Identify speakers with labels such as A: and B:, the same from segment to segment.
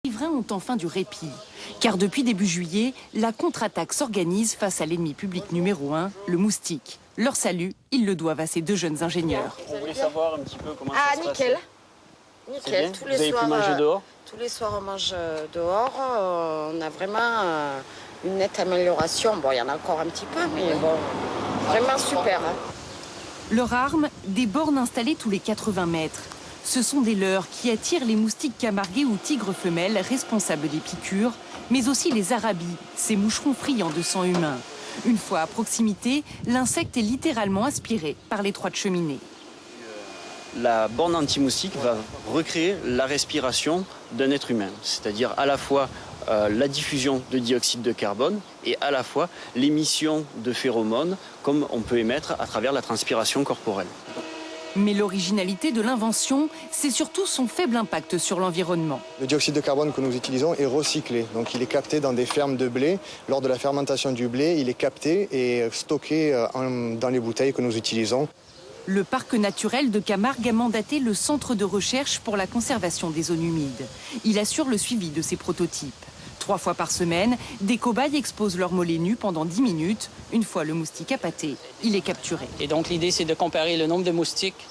A: Les riverains ont enfin du répit, car depuis début juillet, la contre-attaque s'organise face à l'ennemi public numéro 1, le moustique. Leur salut, ils le doivent à ces deux jeunes ingénieurs.
B: On voulait savoir un petit peu comment ça se passe.
C: Nickel.
B: Tous les soirs, avez pu manger dehors?
C: Tous les soirs, on mange dehors. On a vraiment une nette amélioration. Bon, il y en a encore un petit peu, mais bon, vraiment super.
A: Leur arme, des bornes installées tous les 80 mètres. Ce sont des leurres qui attirent les moustiques camarguais ou tigres femelles responsables des piqûres, mais aussi les arabis, ces moucherons friands de sang humain. Une fois à proximité, l'insecte est littéralement aspiré par l'étroite cheminée.
B: La borne anti-moustique va recréer la respiration d'un être humain, c'est-à-dire à la fois la diffusion de dioxyde de carbone et à la fois l'émission de phéromones comme on peut émettre à travers la transpiration corporelle.
A: Mais l'originalité de l'invention, c'est surtout son faible impact sur l'environnement.
D: Le dioxyde de carbone que nous utilisons est recyclé, donc il est capté dans des fermes de blé. Lors de la fermentation du blé, il est capté et stocké dans les bouteilles que nous utilisons.
A: Le parc naturel de Camargue a mandaté le Centre de recherche pour la conservation des zones humides. Il assure le suivi de ces prototypes. 3 fois par semaine, des cobayes exposent leurs mollets nus pendant 10 minutes. Une fois le moustique appâté, il est capturé.
E: Et donc l'idée, c'est de comparer le nombre de moustiques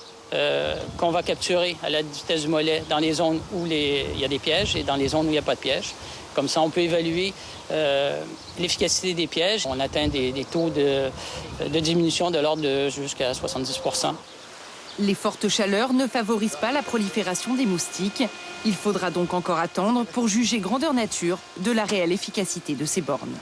E: qu'on va capturer à la vitesse du mollet dans les zones où il y a des pièges et dans les zones où il n'y a pas de pièges. Comme ça, on peut évaluer l'efficacité des pièges. On atteint des taux de diminution de l'ordre de jusqu'à 70%.
A: Les fortes chaleurs ne favorisent pas la prolifération des moustiques. Il faudra donc encore attendre pour juger grandeur nature de la réelle efficacité de ces bornes.